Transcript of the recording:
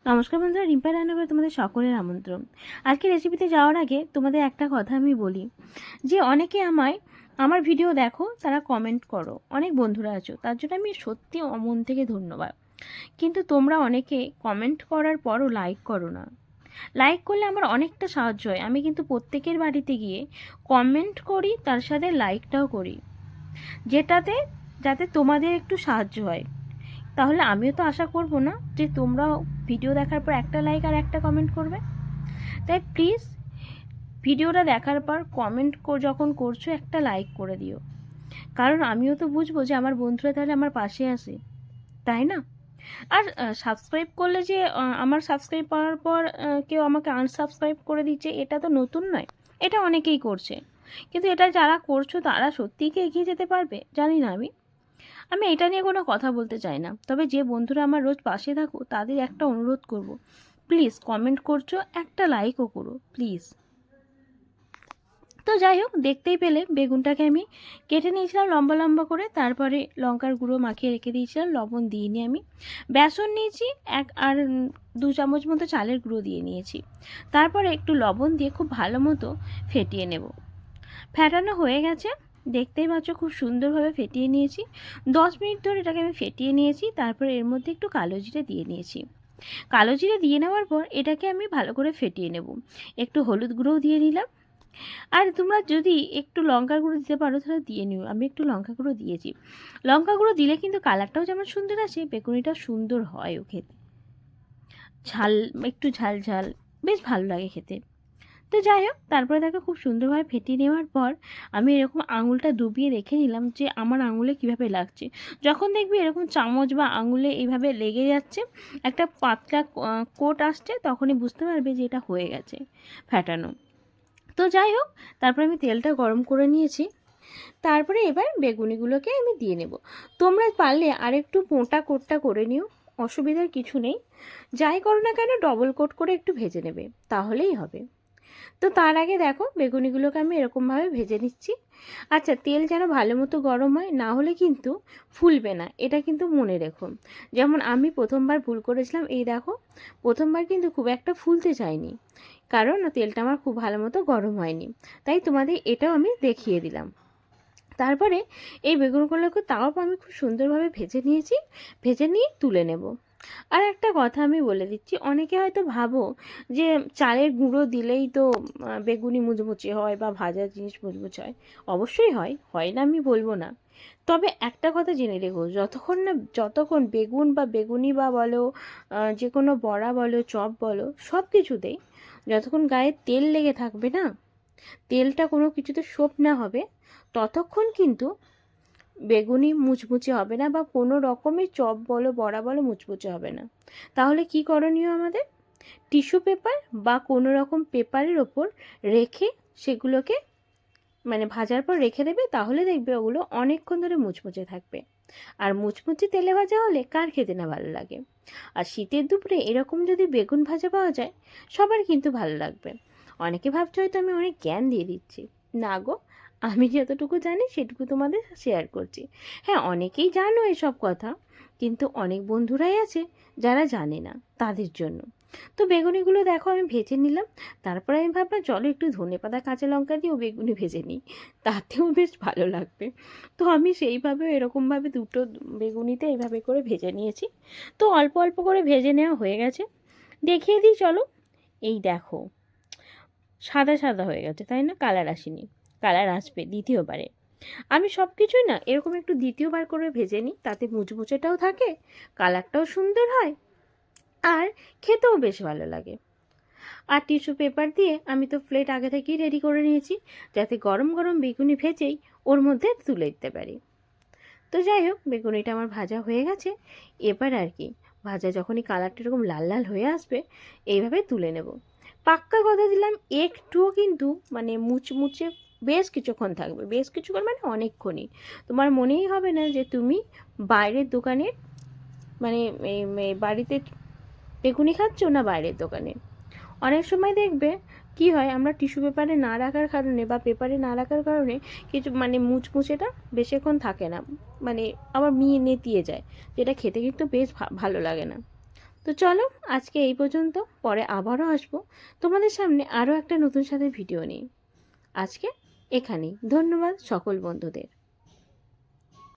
নমস্কার বন্ধুরা, রিম্পা রান্নাঘরে তোমাদের সকলের আমন্ত্রণ। আজকে রেসিপিতে যাওয়ার আগে তোমাদের একটা কথা আমি বলি যে অনেকে আমার ভিডিও দেখো, তারা কমেন্ট করো, অনেক বন্ধুরা আছো, তার জন্য আমি সত্যি মন থেকে ধন্যবাদ। কিন্তু তোমরা অনেকে কমেন্ট করার পরও লাইক করো না। লাইক করলে আমার অনেকটা সাহায্য হয়। আমি কিন্তু প্রত্যেকের বাড়িতে গিয়ে কমেন্ট করি, তার সাথে লাইকটাও করি, যাতে তোমাদের একটু সাহায্য হয়। তাহলে আমিও তো আশা করব না যে তোমরাও ভিডিও দেখার পর একটা লাইক আর একটা কমেন্ট করবে। তাই প্লিজ ভিডিওটা দেখার পর কমেন্ট যখন করছো একটা লাইক করে দিও, কারণ আমিও তো বুঝবো যে আমার বন্ধুরা তাহলে আমার পাশে আসে, তাই না? আর সাবস্ক্রাইব করলে যে আমার সাবস্ক্রাইব করার পর কেউ আমাকে আনসাবস্ক্রাইব করে দিচ্ছে, এটা তো নতুন নয়, এটা অনেকেই করছে। কিন্তু এটা যারা করছো তারা সত্যিই কি এগিয়ে যেতে পারবে জানি না। আমি এটা নিয়ে কোনো কথা বলতে চাই না, তবে যে বন্ধুরা আমার রোজ পাশে থাকো তাদের একটা অনুরোধ করব, প্লিজ কমেন্ট করছো, একটা লাইকও করো প্লিজ। তো যাই হোক, দেখতেই পেলে বেগুনটাকে আমি কেটে নিয়েছিলাম লম্বা লম্বা করে, তারপরে লঙ্কার গুঁড়ো মাখিয়ে রেখে দিয়েছিলাম, লবণ দিইনি আমি। বেসন নিয়েছি আর 2 চামচ মতো চালের গুঁড়ো দিয়ে নিয়েছি। তারপরে একটু লবণ দিয়ে খুব ভালো মতো ফেটিয়ে নেব। ফেটানো হয়ে গেছে, দেখতেই পাচ্ছ খুব সুন্দরভাবে ফেটিয়ে নিয়েছি। 10 মিনিট ধরে এটাকে আমি ফেটিয়ে নিয়েছি। তারপরে এর মধ্যে একটু কালো জিরে দিয়ে নিয়েছি। কালো জিরে দিয়ে নেওয়ার পর এটাকে আমি ভালো করে ফেটিয়ে নেব। একটু হলুদ গুঁড়োও দিয়ে নিলাম। আর তোমরা যদি একটু লঙ্কার গুঁড়ো দিতে পারো তাহলে দিয়ে নিও, আমি একটু লঙ্কা গুঁড়ো দিয়েছি। লঙ্কা গুঁড়ো দিলে কিন্তু কালারটাও যেমন সুন্দর আসে, বেগুনিটা সুন্দর হয়ও খেতে, ঝাল, একটু ঝাল ঝাল, বেশ ভালো লাগে খেতে। তো যাই হোক, তারপরে তাকে খুব সুন্দরভাবে ফেটিয়ে নেওয়ার পর আমি এরকম আঙুলটা ডুবিয়ে দেখে নিলাম যে আমার আঙুলে কিভাবে লাগছে। যখন দেখবি এরকম চামচ বা আঙুলে এইভাবে লেগে যাচ্ছে, একটা পাতলা কোট আসছে, তখনই বুঝতে পারবে যে এটা হয়ে গেছে ফেটানো। তো যাই হোক, তারপরে আমি তেলটা গরম করে নিয়েছি। তারপরে এবার বেগুনিগুলোকে আমি দিয়ে নেব। তোমরা পারলে আরেকটু মোটা কোটটা করে নিও, অসুবিধার কিছু নেই। যাই করো না কেন ডবল কোট করে একটু ভেজে নেবে, তাহলেই হবে। তো তার আগে দেখো বেগুনিগুলোকে আমি এরকমভাবে ভেজে নিচ্ছি। আচ্ছা, তেল যেন ভালো মতো গরম হয়, না হলে কিন্তু ফুলবে না, এটা কিন্তু মনে রেখো। যেমন আমি প্রথমবার ভুল করেছিলাম, এই দেখো প্রথমবার কিন্তু খুব একটা ফুলতে চাইনি, কারণ তেলটা আমার খুব ভালো মতো গরম হয়নি। তাই তোমাদের এটাও আমি দেখিয়ে দিলাম। তারপরে এই বেগুনগুলোকে তাও আমি খুব সুন্দরভাবে ভেজে নিয়েছি, ভেজে নিয়ে তুলে নেব। আর একটা কথা আমি বলে দিচ্ছি, অনেকে হয়তো ভাবো যে চালের গুঁড়ো দিলেই তো বেগুনি মুচমুচে হয় বা ভাজা জিনিস মুচমুচে হয়। অবশ্যই হয়, হয় না আমি বলবো না। তবে একটা কথা জেনে রেখো, যতক্ষণ বেগুন বা বেগুনি বা বলো, যে কোনো বড়া বলো, চপ বলো, সব কিছুতেই যতক্ষণ গায়ে তেল লেগে থাকবে না, তেলটা কোনো কিছুতে সোপ না হবে, ততক্ষণ কিন্তু বেগুনি মুচমুচে হবে না, বা কোনো রকমের চপ বলো বড়া বলো মুচমুচে হবে না। তাহলে কি করণীয় আমাদের? টিস্যু পেপার বা কোনো রকম পেপারের ওপর রেখে সেগুলোকে ভাজার পর রেখে দেবে, তাহলে দেখবে ওগুলো অনেকক্ষণ ধরে মুচমুচে থাকবে। আর মুচমুচে তেলে ভাজা হলে কার খেতে না ভালো লাগে? আর শীতের দুপুরে এরকম যদি বেগুন ভাজা পাওয়া যায়, সবার কিন্তু ভালো লাগবে। অনেকে ভাবছে হয়তো আমি অনেক জ্ঞান দিয়ে দিচ্ছি, না গো, আমি যতটুকু জানি সেটুকু তোমাদের শেয়ার করছি। হ্যাঁ, অনেকেই জানো এসব কথা, কিন্তু অনেক বন্ধুরাই আছে যারা জানে না, তাদের জন্য। তো বেগুনিগুলো দেখো আমি ভেজে নিলাম। তারপরে আমি ভাবলাম চলো একটু ধনেপাতা কাঁচা লঙ্কা দিয়েও বেগুনি ভেজে নিই, তাতেও বেশ ভালো লাগবে। তো আমি সেইভাবে এরকমভাবে দুটো বেগুনিতে এইভাবে করে ভেজে নিয়েছি। তো অল্প অল্প করে ভেজে নেওয়া হয়ে গেছে, দেখিয়ে দিই চলো। এই দেখো, সাদা সাদা হয়ে গেছে, তাই না? কালার আসেনি, কালার আসবে দ্বিতীয়বারে। আমি সব কিছুই না এরকম একটু দ্বিতীয়বার করে ভেজে নিই, তাতে মুচমুচেটাও থাকে, কালারটাও সুন্দর হয়, আর খেতেও বেশ ভালো লাগে। আর টিস্যু পেপার দিয়ে আমি তো প্লেট আগে থেকেই রেডি করে নিয়েছি, যাতে গরম গরম বেগুনি ভেজেই ওর মধ্যে তুলে দিতে পারি। তো যাই হোক, বেগুনিটা আমার ভাজা হয়ে গেছে। এবার আর কি, ভাজা যখনই কালারটা এরকম লাল লাল হয়ে আসবে, এইভাবে তুলে নেব। পাক্কা কথা দিলাম, একটুও কিন্তু মুচমুচে বেশ কিছুক্ষণ থাকবে, বেশ কিছুক্ষণ অনেকক্ষণই। তোমার মনেই হবে না যে তুমি বাইরের দোকানে বাড়িতে বেগুনি খাচ্ছ না বাইরের দোকানে। অনেক সময় দেখবে কি হয়, আমরা টিস্যু পেপারে না রাখার কারণে বা পেপারে না রাখার কারণে কিছু মুচমুচেটা বেশিক্ষণ থাকে না, আবার নেতিয়ে যায়, যেটা খেতে কিন্তু বেশ ভালো লাগে না। তো চলো আজকে এই পর্যন্ত, পরে আবারও আসবো তোমাদের সামনে আরও একটা নতুন সাথে ভিডিও নিয়ে। আজকে এখানেই, ধন্যবাদ সকল বন্ধুদের।